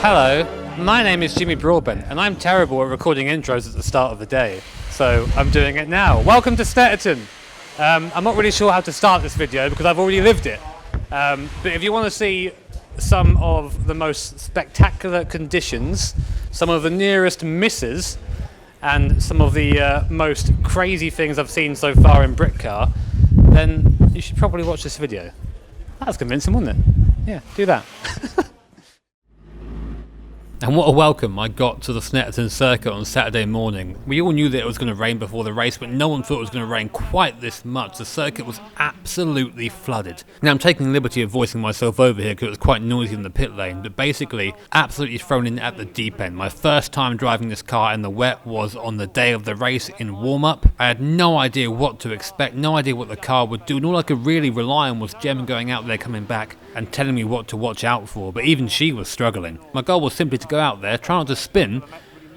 Hello, my name is Jimmy Broadbent and I'm terrible at recording intros at the start of the day, so I'm doing it now. Welcome to Snetterton. I'm not really sure how to start this video because I've already lived it, but if you want to see some of the most spectacular conditions, some of the nearest misses, and some of the most crazy things I've seen so far in Brickcar, then you should probably watch this video. That was convincing, wasn't it? Yeah, do that. And what a welcome I got to the Snetterton circuit on Saturday morning. We all knew that it was going to rain before the race, but no one thought it was going to rain quite this much. The circuit was absolutely flooded. Now I'm taking the liberty of voicing myself over here because it was quite noisy in the pit lane, but basically absolutely thrown in at the deep end. My first time driving this car in the wet was on the day of the race in warm-up. I had no idea what to expect, no idea what the car would do, and all I could really rely on was Jem going out there, coming back and telling me what to watch out for, but even she was struggling. My goal was simply to go out there, try not to spin,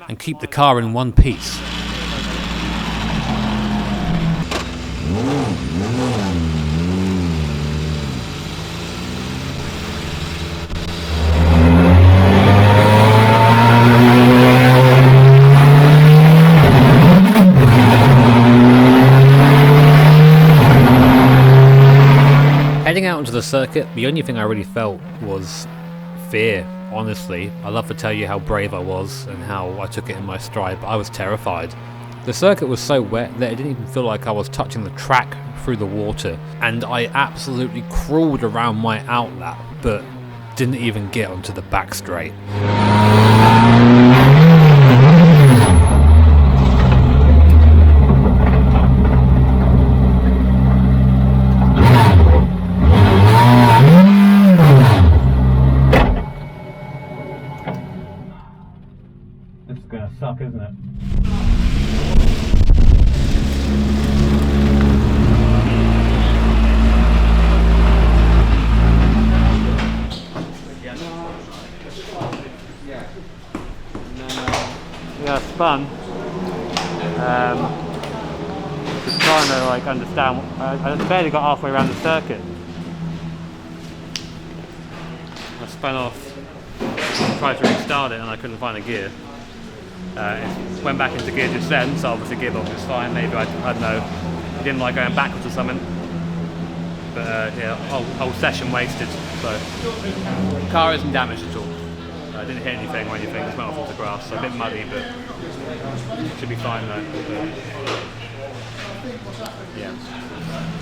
and keep the car in one piece. Heading out into the circuit, the only thing I really felt was fear. Honestly, I love to tell you how brave I was and how I took it in my stride, but I was terrified. The circuit was so wet that it didn't even feel like I was touching the track through the water, and I absolutely crawled around my outlap, but didn't even get onto the back straight. This is gonna suck, isn't it? Yeah, spun. Just trying to understand. I barely got halfway around the circuit. I spun off, tried to restart it, and I couldn't find a gear. It went back into gear just then, so obviously gearbox was fine. Maybe I don't know. It didn't like going backwards or something. But yeah, whole session wasted. So car isn't damaged at all. I didn't hit anything or anything. Just went off onto grass, so a bit muddy, but should be fine though. But, yeah.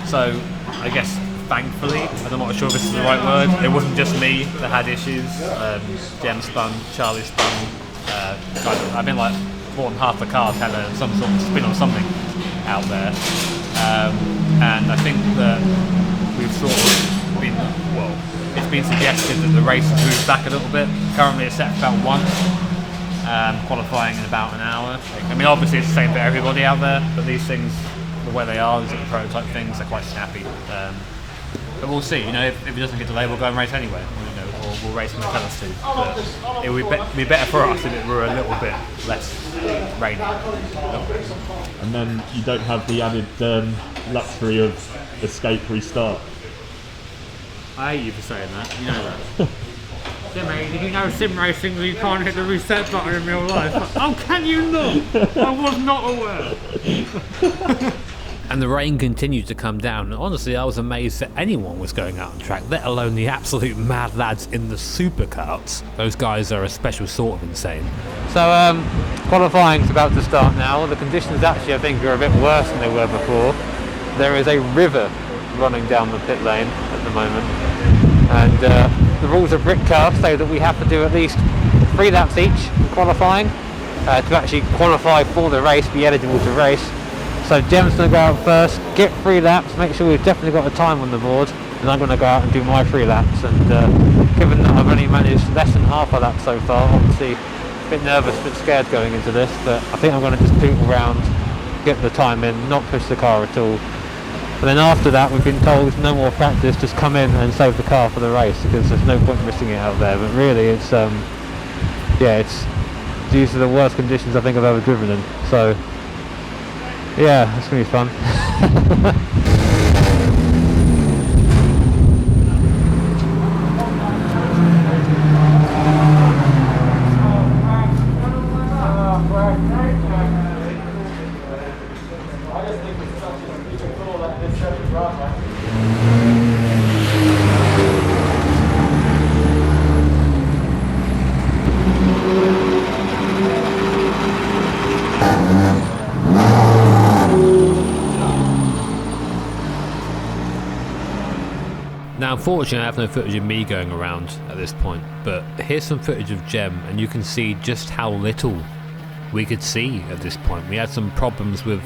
So I guess thankfully, I'm not sure if this is the right word. It wasn't just me that had issues. Jem spun, Charlie spun. I've been like more than half the cars had some sort of spin or something out there, and I think that we've sort of been, well, it's been suggested that the race has moved back a little bit. Currently it's set for about 1, qualifying in about an hour. I mean, obviously it's the same for everybody out there, but these things, the way they are, these are the prototype things, they're quite snappy. But we'll see, you know, if it doesn't get delayed, we'll go and race anyway. Or we'll race when they tell us to. But it would be better for us if it were a little bit less rainy. And then you don't have the added luxury of escape restart. I hate you for saying that, you know that. Jimmy, did you know sim racing you can't hit the reset button in real life? Oh, can you not? I was not aware. And the rain continued to come down, and honestly I was amazed that anyone was going out on track, let alone the absolute mad lads in the supercarts. Those guys are a special sort of insane. So qualifying's about to start now. The conditions actually I think are a bit worse than they were before. There is a river running down the pit lane at the moment, and the rules of Brickcar say that we have to do at least 3 laps each in qualifying to actually qualify for the race, be eligible to race. So Jem's going to go out first, get 3 laps, make sure we've definitely got a time on the board, and I'm going to go out and do my 3 laps. And given that I've only managed less than half a lap so far, obviously a bit nervous, a bit scared going into this, but I think I'm going to just poodle around, get the time in, not push the car at all. And then after that we've been told no more practice, just come in and save the car for the race, because there's no point missing it out there. But really it's these are the worst conditions I think I've ever driven in. So yeah, it's going to be fun. Unfortunately, I have no footage of me going around at this point, but here's some footage of Gem, and you can see just how little we could see at this point. We had some problems with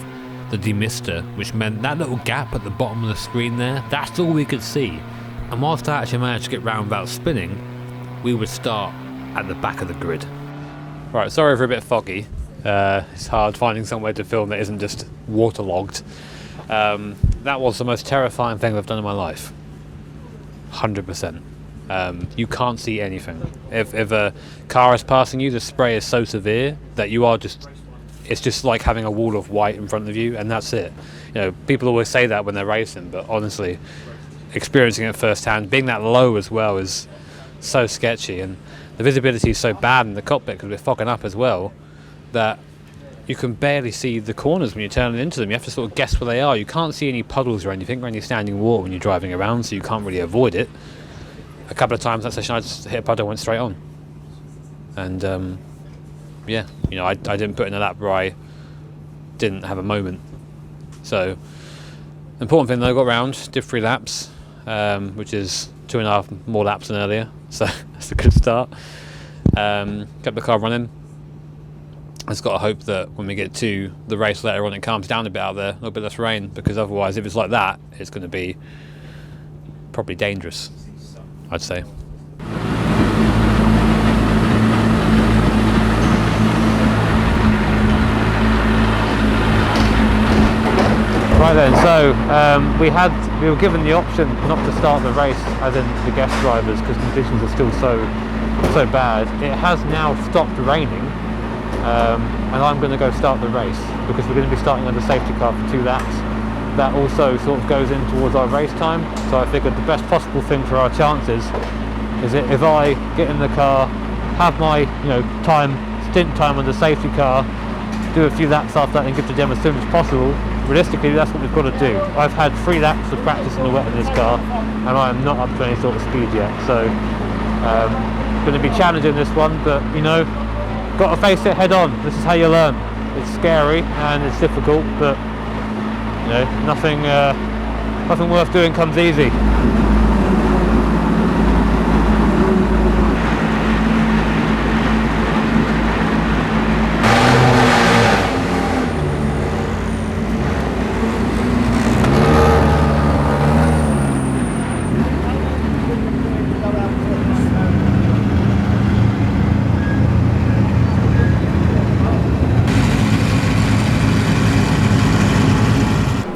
the demister, which meant that little gap at the bottom of the screen there, that's all we could see. And whilst I actually managed to get round without spinning, we would start at the back of the grid. Right, sorry for a bit foggy. It's hard finding somewhere to film that isn't just waterlogged. That was the most terrifying thing I've done in my life. 100%. You can't see anything. If a car is passing you, the spray is so severe that you are just... It's just like having a wall of white in front of you, and that's it. You know, people always say that when they're racing, but honestly, experiencing it firsthand, being that low as well is so sketchy, and the visibility is so bad in the cockpit because we're fogging up as well, that you can barely see the corners when you're turning into them. You have to sort of guess where they are. You can't see any puddles or anything or any standing water when you're driving around, so you can't really avoid it. A couple of times that session I just hit a puddle and went straight on. And yeah, you know, I didn't put in a lap where I didn't have a moment. So, important thing though, I got round, did 3 laps, which is 2.5 more laps than earlier, so that's a good start. Kept the car running. I just got to hope that when we get to the race later on it calms down a bit out there, a little bit less rain, because otherwise if it's like that, it's going to be probably dangerous, I'd say. Right then, so we were given the option not to start the race, as in the guest drivers, because conditions are still so bad. It has now stopped raining, and I'm going to go start the race because we're going to be starting on the safety car for 2 laps. That also sort of goes in towards our race time, so I figured the best possible thing for our chances is that if I get in the car, have my stint time on the safety car, do a few laps after that and get to Gem as soon as possible. Realistically, that's what we've got to do. I've had 3 laps of practice in the wet in this car, and I am not up to any sort of speed yet, so going to be challenging this one, but you know, got to face it head on. This is how you learn. It's scary and it's difficult, but you know, nothing worth doing comes easy.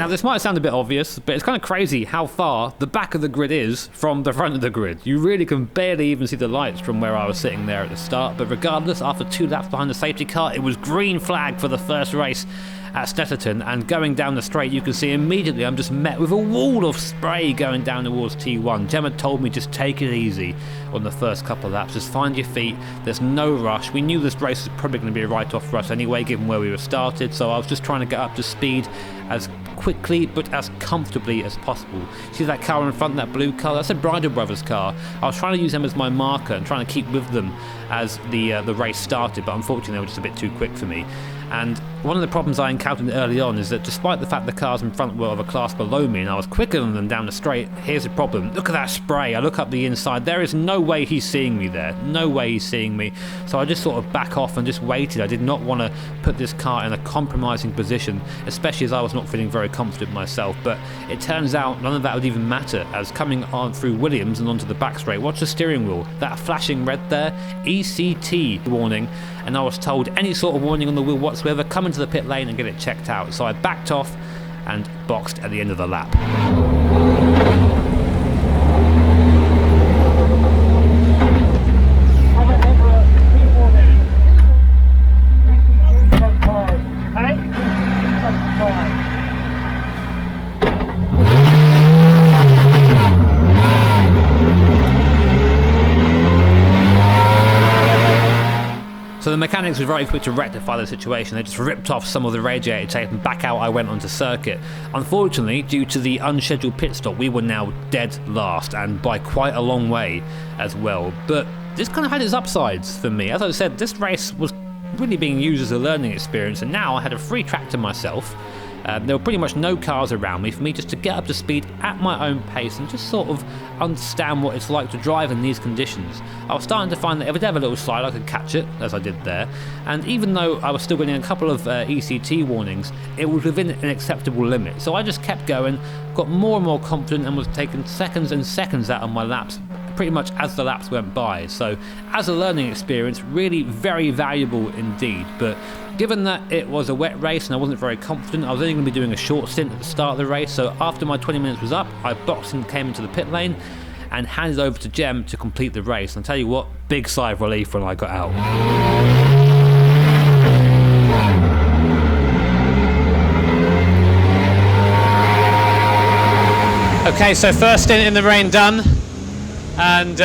This might sound a bit obvious, but it's kind of crazy how far the back of the grid is from the front of the grid. You really can barely even see the lights from where I was sitting there at the start, but regardless, after 2 laps behind the safety car, it was green flag for the first race at Snetterton, and going down the straight you can see immediately I'm just met with a wall of spray going down towards T1. Gemma told me just take it easy on the first couple of laps, just find your feet, there's no rush. We knew this race was probably going to be a write-off for us anyway given where we were started, so I was just trying to get up to speed as quickly but as comfortably as possible. See that car in front, that blue car? That's a Bridle Brothers car. I was trying to use them as my marker and trying to keep with them as the race started, but unfortunately they were just a bit too quick for me. And one of the problems I encountered early on is that despite the fact the cars in front were of a class below me and I was quicker than them down the straight, here's the problem. Look at that spray. I look up the inside. There is no way he's seeing me there. No way he's seeing me. So I just sort of back off and just waited. I did not want to put this car in a compromising position, especially as I was not feeling very confident myself. But it turns out none of that would even matter, as coming on through Williams and onto the back straight, watch the steering wheel. That flashing red there, ECT warning. And I was told any sort of warning on the wheel whatsoever, come into the pit lane and get it checked out. So I backed off and boxed at the end of the lap. So the mechanics were very quick to rectify the situation. They just ripped off some of the radiator tape and back out I went onto circuit. Unfortunately, due to the unscheduled pit stop, we were now dead last, and by quite a long way as well. But this kind of had its upsides for me. As I said, this race was really being used as a learning experience, and now I had a free track to myself. There were pretty much no cars around me for me just to get up to speed at my own pace and just sort of understand what it's like to drive in these conditions. I was starting to find that if I did have a little slide I could catch it, as I did there, and even though I was still getting a couple of ECT warnings, it was within an acceptable limit. So I just kept going, got more and more confident, and was taking seconds and seconds out of my laps pretty much as the laps went by. So as a learning experience, really very valuable indeed. But given that it was a wet race and I wasn't very confident, I was only going to be doing a short stint at the start of the race. So after my 20 minutes was up, I boxed and came into the pit lane and handed over to Jem to complete the race. And I'll tell you what, big sigh of relief when I got out. Okay, so first stint in the rain done. And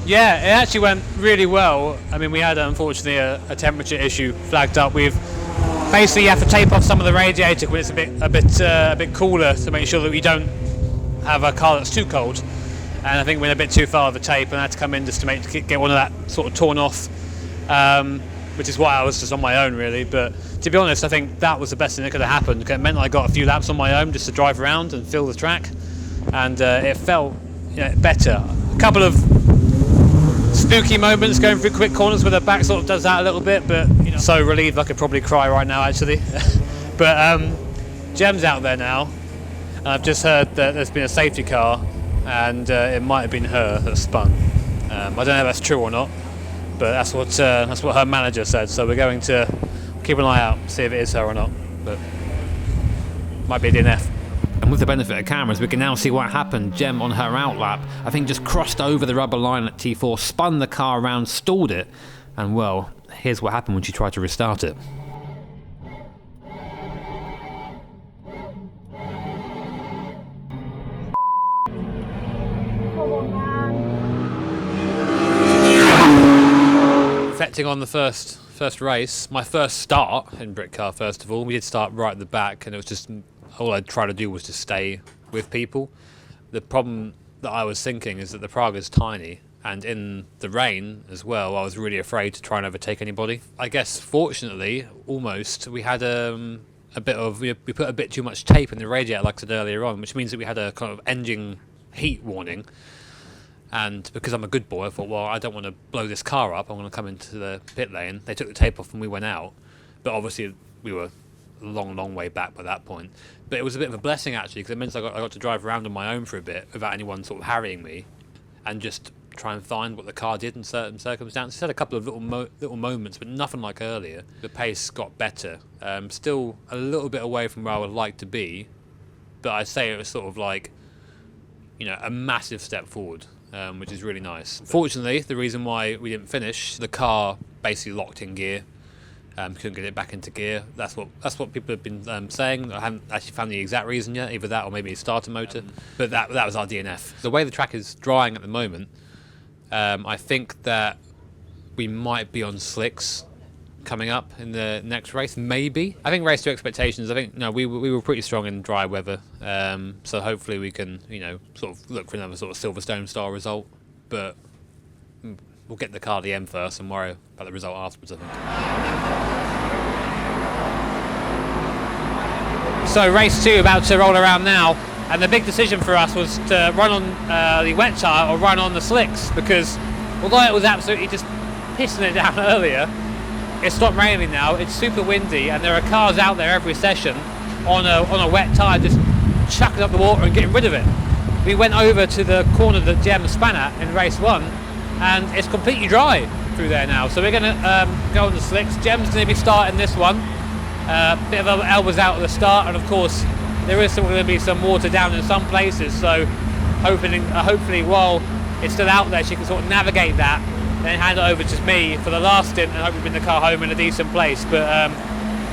yeah, it actually went really well. I mean, we had unfortunately a temperature issue flagged up. We've basically you have to tape off some of the radiator when it's a bit cooler to make sure that we don't have a car that's too cold. And I think we went a bit too far of the tape, and I had to come in just to get one of that sort of torn off, which is why I was just on my own really. But to be honest, I think that was the best thing that could have happened. It meant I got a few laps on my own just to drive around and feel the track, and it felt better. A couple of spooky moments going through quick corners where the back sort of does that a little bit, but so relieved I could probably cry right now actually. But Jem's out there now, and I've just heard that there's been a safety car, and it might have been her that spun. I don't know if that's true or not, but that's what her manager said. So we're going to keep an eye out, see if it is her or not. But might be a DNF. And with the benefit of cameras, we can now see what happened. Jem on her outlap, I think, just crossed over the rubber line at T4, spun the car around, stalled it, and well, here's what happened when she tried to restart it. Reflecting on the first race, my first start in Britcar, first of all, we did start right at the back, and it was just all I'd try to do was to stay with people. The problem that I was thinking is that the Prague is tiny, and in the rain as well, I was really afraid to try and overtake anybody. I guess fortunately, almost, we had we put a bit too much tape in the radiator, like I said earlier on, which means that we had a kind of engine heat warning. And because I'm a good boy, I thought, well, I don't want to blow this car up, I'm going to come into the pit lane. They took the tape off and we went out, but obviously we were a long way back by that point. But it was a bit of a blessing actually, because it meant I got to drive around on my own for a bit without anyone sort of harrying me, and just try and find what the car did in certain circumstances. It had a couple of little moments, but nothing like earlier. The pace got better. Still a little bit away from where I would like to be, but I'd say it was sort of like, a massive step forward, which is really nice. Fortunately, the reason why we didn't finish, the car basically locked in gear. Couldn't get it back into gear. That's what people have been saying. I haven't actually found the exact reason yet, either that or maybe a starter motor. But that was our DNF. The way the track is drying at the moment, I think that we might be on slicks coming up in the next race, maybe. I think race to expectations. I think we were pretty strong in dry weather, so hopefully we can sort of look for another sort of Silverstone style result. But we'll get the car to the end first and worry about the result afterwards, I think. So race 2 about to roll around now, and the big decision for us was to run on the wet tyre or run on the slicks, because although it was absolutely just pissing it down earlier, it stopped raining now, it's super windy, and there are cars out there every session on a wet tyre just chucking up the water and getting rid of it. We went over to the corner that Jem span at in race 1, and it's completely dry through there now, so we're going to go on the slicks. Jem's going to be starting this one, bit of elbows out at the start, and of course there is still going to be some water down in some places, so hopefully while it's still out there she can sort of navigate that, then hand it over to me for the last stint and hopefully bring the car home in a decent place. But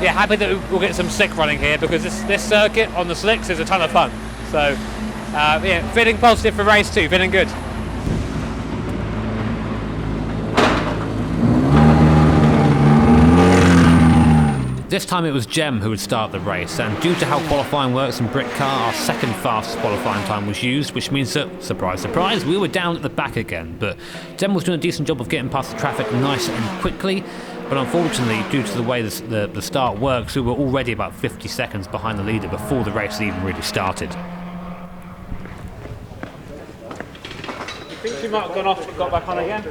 yeah, happy that we'll get some slick running here, because this circuit on the slicks is a ton of fun. So yeah, feeling positive for race 2, feeling good. This time it was Jem who would start the race, and due to how qualifying works in Britcar, our second fastest qualifying time was used, which means that, surprise, surprise, we were down at the back again. But Jem was doing a decent job of getting past the traffic nice and quickly, but unfortunately, due to the way the start works, we were already about 50 seconds behind the leader before the race even really started. I think she might have gone off and got back on again.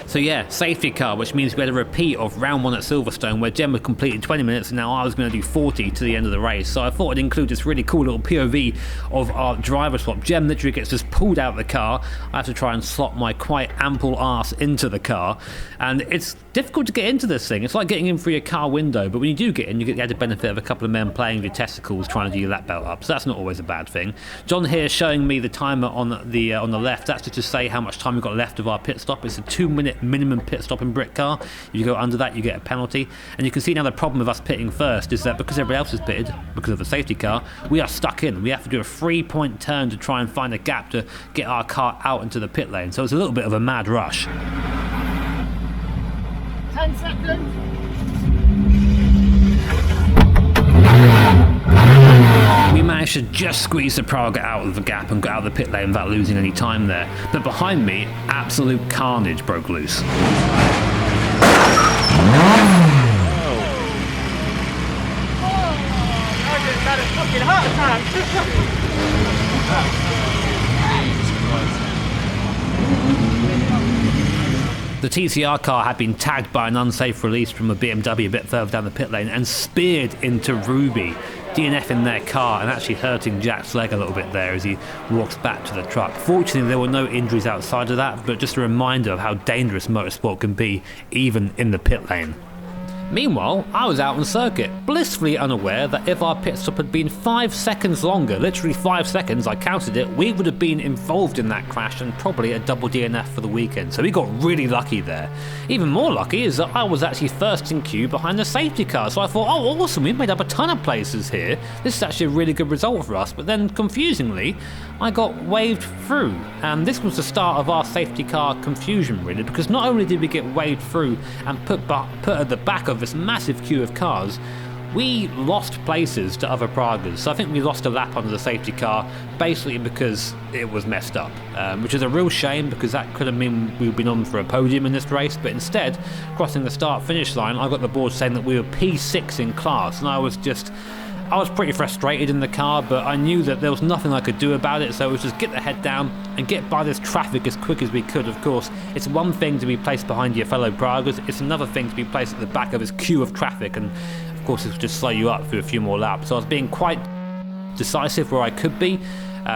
So yeah, safety car, which means we had a repeat of round 1 at Silverstone where Jem had completed 20 minutes and now I was going to do 40 to the end of the race. So I thought I'd include this really cool little POV of our driver swap. Jem literally gets just pulled out of the car. I have to try and slot my quite ample arse into the car, and it's difficult to get into this thing. It's like getting in through your car window, but when you do get in, you get the added benefit of a couple of men playing with your testicles trying to do your lap belt up, so that's not always a bad thing. John here showing me the timer on the left. That's just to say how much time we've got left of our pit stop. It's a 2-minute minimum pit stop in Brit car. If you go under that, you get a penalty. And you can see now the problem with us pitting first is that because everybody else is pitted, because of the safety car, we are stuck in. We have to do a 3-point turn to try and find a gap to get our car out into the pit lane. So it's a little bit of a mad rush. 10 seconds. We managed to just squeeze the Praga out of the gap and got out of the pit lane without losing any time there. But behind me, absolute carnage broke loose. The TCR car had been tagged by an unsafe release from a BMW a bit further down the pit lane and speared into Ruby, DNF in their car and actually hurting Jack's leg a little bit there as he walks back to the truck. Fortunately, there were no injuries outside of that, but just a reminder of how dangerous motorsport can be even in the pit lane. Meanwhile, I was out on circuit, blissfully unaware that if our pit stop had been 5 seconds longer, literally 5 seconds, I counted it, we would have been involved in that crash and probably a double DNF for the weekend. So we got really lucky there. Even more lucky is that I was actually first in queue behind the safety car. So I thought, oh awesome, we've made up a ton of places here. This is actually a really good result for us. But then, confusingly, I got waved through. And this was the start of our safety car confusion, really, because not only did we get waved through and put at the back of this massive queue of cars, we lost places to other Pragas. So I think we lost a lap under the safety car basically because it was messed up, which is a real shame because that could have meant we'd been on for a podium in this race. But instead, crossing the start finish line, I got the board saying that we were P6 in class, and I was pretty frustrated in the car, but I knew that there was nothing I could do about it, so it was just get the head down and get by this traffic as quick as we could. Of course, it's one thing to be placed behind your fellow Pragas, it's another thing to be placed at the back of this queue of traffic, and of course it would just slow you up through a few more laps. So I was being quite decisive where I could be.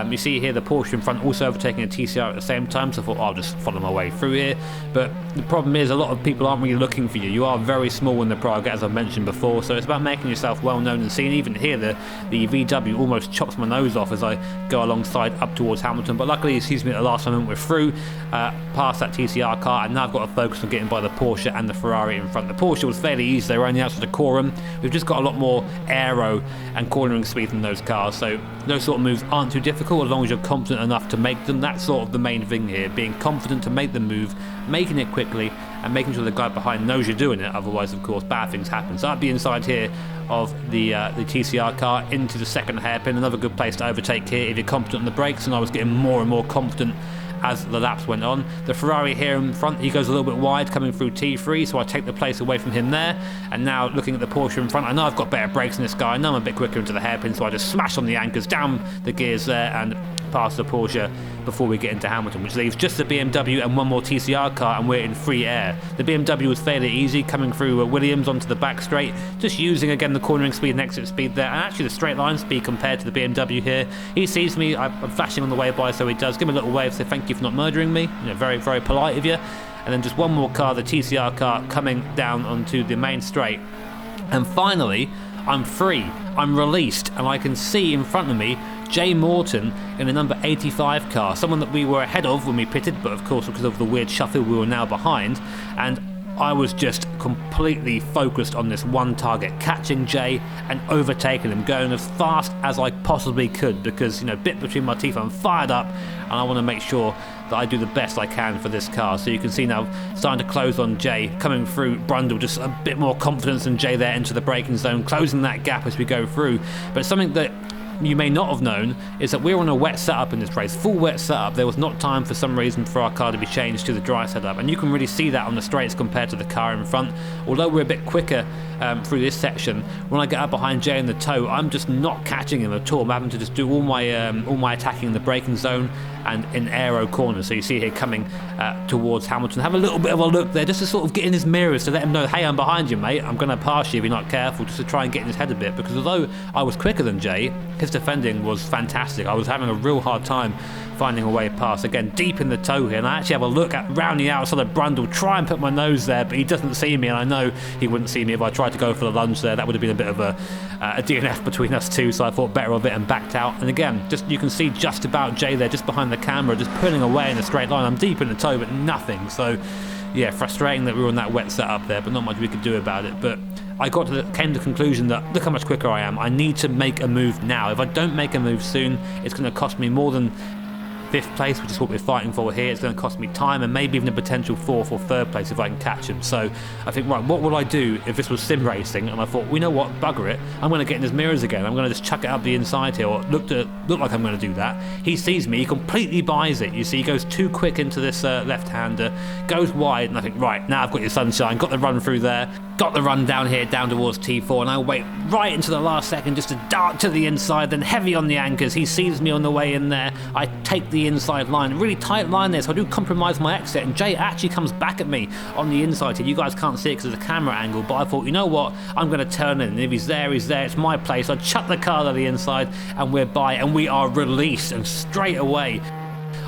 You see here the Porsche in front also overtaking a TCR at the same time, so I thought I'll just follow my way through here. But the problem is a lot of people aren't really looking for you. You are very small in the Praga, as I've mentioned before, so it's about making yourself well known and seen. Even here the VW almost chops my nose off as I go alongside up towards Hamilton, but luckily he sees me at the last moment we're through, past that TCR car, and now I've got to focus on getting by the Porsche and the Ferrari in front. The Porsche was fairly easy, they were only outside the Quorum. We've just got a lot more aero and cornering speed than those cars, so those sort of moves aren't too difficult as long as you're confident enough to make them. That's sort of the main thing here, being confident to make the move, making it quickly, and making sure the guy behind knows you're doing it. Otherwise, of course, bad things happen. So I'd be inside here of the TCR car into the second hairpin. Another good place to overtake here if you're confident on the brakes, and I was getting more and more confident as the laps went on. The Ferrari here in front, he goes a little bit wide coming through T3, so I take the place away from him there. And now looking at the Porsche in front, I know I've got better brakes than this guy. I know I'm a bit quicker into the hairpin, so I just smash on the anchors, down the gears there, and past the Porsche before we get into Hamilton, which leaves just the BMW and one more TCR car, and we're in free air. The BMW was fairly easy coming through Williams onto the back straight, just using again the cornering speed and exit speed there, and actually the straight line speed compared to the BMW here. He sees me, I'm flashing on the way by, so he does give me a little wave, say thank you for not murdering me, very, very polite of you. And then just one more car, the TCR car, coming down onto the main straight, and finally I'm free, I'm released, and I can see in front of me Jay Morton in the number 85 car, someone that we were ahead of when we pitted, but of course because of the weird shuffle we were now behind, and I was just completely focused on this one target, catching Jay and overtaking him, going as fast as I possibly could because, bit between my teeth, I'm fired up and I want to make sure that I do the best I can for this car. So you can see now starting to close on Jay, coming through Brundle, just a bit more confidence than Jay there into the braking zone, closing that gap as we go through. But something that you may not have known is that we're on a wet setup in this race, full wet setup. There was not time for some reason for our car to be changed to the dry setup, and you can really see that on the straights compared to the car in front. Although we're a bit quicker through this section, when I get up behind Jay in the tow, I'm just not catching him at all. I'm having to just do all my attacking in the braking zone and in aero corners. So you see here coming towards Hamilton, have a little bit of a look there just to sort of get in his mirrors to let him know, hey, I'm behind you, mate, I'm going to pass you if you're not careful, just to try and get in his head a bit, because although I was quicker than Jay, his defending was fantastic. I was having a real hard time finding a way past. Again, deep in the tow here, and I actually have a look at round the outside of Brundle, try and put my nose there, but he doesn't see me, and I know he wouldn't see me if I tried to go for the lunge there. That would have been a bit of a DNF between us two, so I thought better of it and backed out. And again, just you can see just about Jay there, just behind the camera, just pulling away in a straight line. I'm deep in the tow, but nothing. So yeah, frustrating that we were on that wet setup there, but not much we could do about it. But I came to the conclusion that look how much quicker I am. I need to make a move now. If I don't make a move soon, it's going to cost me more than 5th place, which is what we're fighting for here. It's going to cost me time and maybe even a potential 4th or 3rd place if I can catch him. So I think, right, what would I do if this was sim racing? And I thought, well, you know what, bugger it, I'm going to get in his mirrors again. I'm going to just chuck it up the inside here, or look like I'm going to do that. He sees me, he completely buys it. You see, he goes too quick into this left-hander, goes wide, and I think, right, now I've got your sunshine, got the run through there, got the run down here, down towards T4, and I wait right into the last second just to dart to the inside, then heavy on the anchors. He sees me on the way in there. I take the inside line, really tight line there, so I do compromise my exit, and Jay actually comes back at me on the inside here. You guys can't see it because of the camera angle, but I thought, you know what, I'm going to turn in, and if he's there, it's my place. I chuck the car to the inside, and we're by, and we are released, and straight away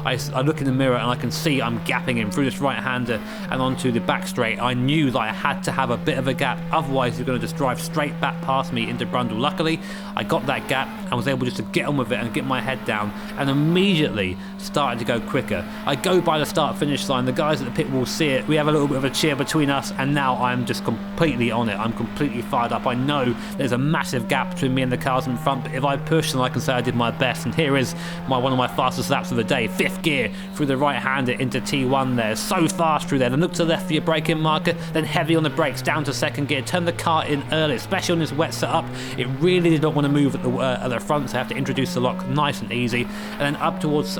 I look in the mirror and I can see I'm gapping him through this right-hander and onto the back straight. I knew that I had to have a bit of a gap, otherwise he's going to just drive straight back past me into Brundle. Luckily, I got that gap and was able just to get on with it and get my head down, and immediately started to go quicker. I go by the start-finish line, the guys at the pit will see it, we have a little bit of a cheer between us, and now I'm just completely on it. I'm completely fired up. I know there's a massive gap between me and the cars in front, but if I push, then I can say I did my best, and here is one of my fastest laps of the day. 5th gear through the right-hander into T1 there, so fast through there, then look to the left for your braking marker, then heavy on the brakes, down to 2nd gear, turn the car in early, especially on this wet setup. It really did not want to move at the front, so I have to introduce the lock nice and easy, and then up towards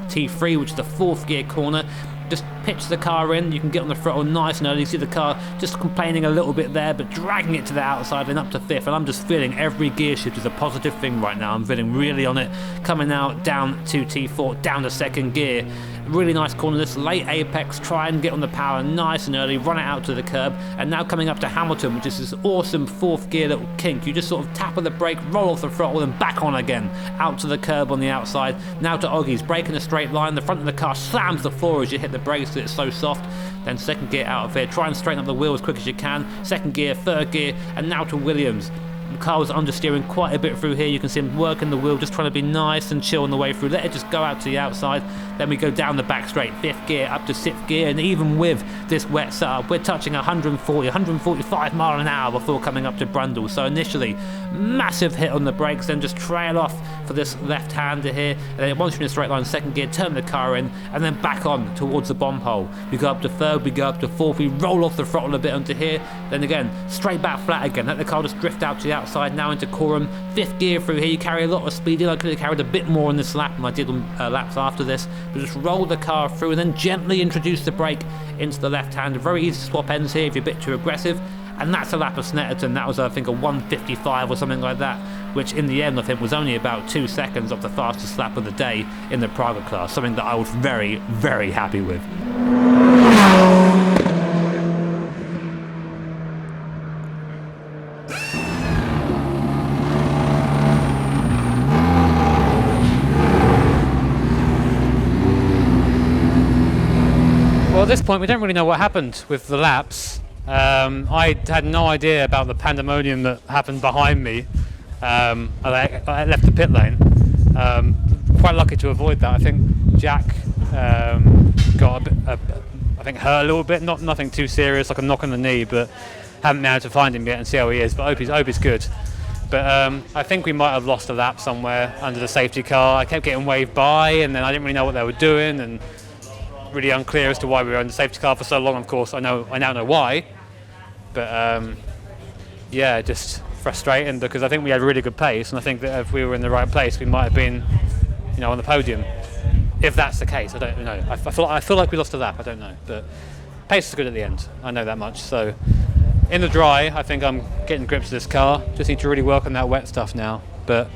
T3, which is the 4th gear corner. Just pitch the car in, you can get on the throttle nice and early. You see the car just complaining a little bit there, but dragging it to the outside and up to 5th, and I'm just feeling every gear shift is a positive thing right now. I'm feeling really on it. Coming out down to T4, down to 2nd gear. Really nice corner, this late apex, try and get on the power nice and early, run it out to the curb, and now coming up to Hamilton, which is this awesome 4th gear little kink. You just sort of tap on the brake, roll off the throttle, and back on again, out to the curb on the outside. Now to Oggie's, braking a straight line, the front of the car slams the floor as you hit the brakes because it's so soft. Then 2nd gear out of here, try and straighten up the wheel as quick as you can, 2nd gear, 3rd gear, and now to Williams. The car was understeering quite a bit through here. You can see him working the wheel, just trying to be nice and chill on the way through. Let it just go out to the outside. Then we go down the back straight, 5th gear up to 6th gear, and even with this wet setup, we're touching 145 mile an hour before coming up to Brundle. So initially, massive hit on the brakes, then just trail off for this left-hander here, and then once you're in a straight line, 2nd gear, turn the car in, and then back on towards the bomb hole. We go up to 3rd, we go up to 4th, we roll off the throttle a bit onto here, then again, straight back flat again, let the car just drift out to the outside, now into Coram, 5th gear through here. You carry a lot of speed in. I could have carried a bit more on this lap than I did on laps after this, but just roll the car through and then gently introduce the brake into the left hand. Very easy to swap ends here if you're a bit too aggressive, and that's a lap of Snetterton. That was, I think, a 1:55 or something like that, which in the end I think was only about 2 seconds off the fastest lap of the day in the private class, something that I was very, very happy with. Well, at this point we don't really know what happened with the laps. I had no idea about the pandemonium that happened behind me. I left the pit lane. Quite lucky to avoid that. I think Jack got I think hurt a little bit, nothing too serious, like a knock on the knee, but haven't been able to find him yet and see how he is, but hope he's good. But I think we might have lost a lap somewhere under the safety car. I kept getting waved by, and then I didn't really know what they were doing, and really unclear as to why we were in the safety car for so long. Of course, I now know why, but yeah, just frustrating because I think we had really good pace, and I think that if we were in the right place, we might have been, on the podium. If that's the case, I don't know. I feel like we lost a lap. I don't know, but pace is good at the end. I know that much. So in the dry, I think I'm getting grips to this car. Just need to really work on that wet stuff now. But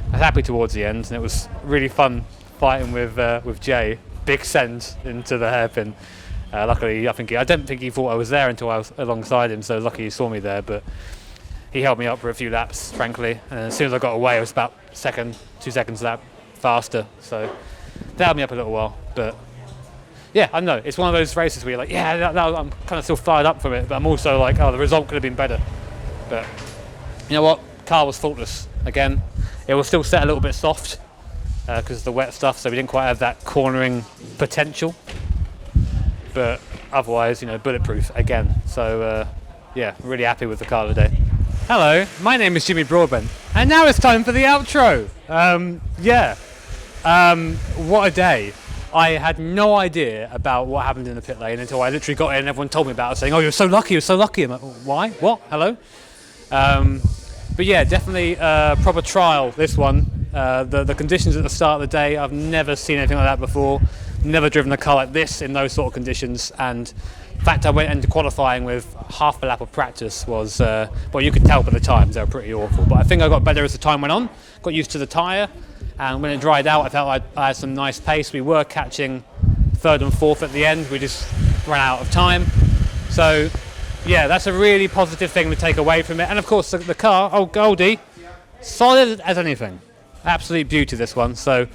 I was happy towards the end, and it was really fun fighting with Jay. Big send into the hairpin. Luckily, I don't think he thought I was there until I was alongside him. So lucky he saw me there, but he held me up for a few laps, frankly. And as soon as I got away, it was about 2 seconds lap faster. So that held me up a little while. But yeah, I know it's one of those races where you're like, I'm kind of still fired up from it, but I'm also like, the result could have been better. But you know what? Car was faultless again. It was still set a little bit soft because of the wet stuff, so we didn't quite have that cornering potential. But otherwise, bulletproof again. So really happy with the car today. Hello, my name is Jimmy Broadbent, and now it's time for the outro. What a day. I had no idea about what happened in the pit lane until I literally got in and everyone told me about it, saying, "Oh, you're so lucky, you're so lucky." I'm like, "Why? What? Hello?" But yeah, definitely a proper trial, this one. The conditions at the start of the day, I've never seen anything like that before. Never driven a car like this in those sort of conditions, and in fact I went into qualifying with half a lap of practice. Was you could tell by the times they were pretty awful, but I think I got better as the time went on, got used to the tyre, and when it dried out I felt I had some nice pace. We were catching third and fourth at the end, we just ran out of time. So yeah, that's a really positive thing to take away from it. And of course the car, Goldie, solid as anything, absolute beauty this one. So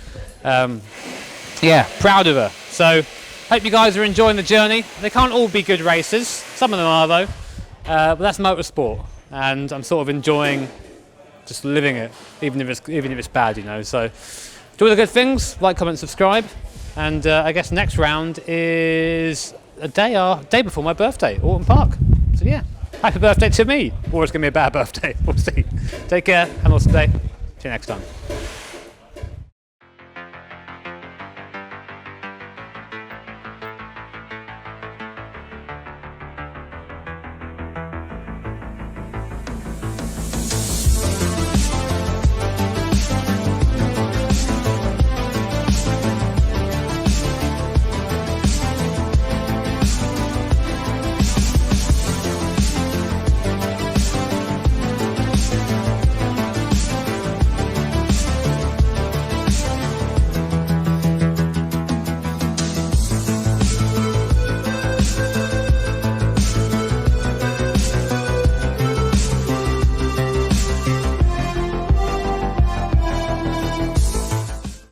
yeah, proud of her. So hope you guys are enjoying the journey. They can't all be good races, some of them are though, but that's motorsport, and I'm sort of enjoying just living it, even if it's bad, So do all the good things, like, comment, subscribe, and I guess next round is a day before my birthday, Autumn Park. So yeah, happy birthday to me, or it's gonna be a bad birthday. We'll see. Take care, have an awesome day. See you next time.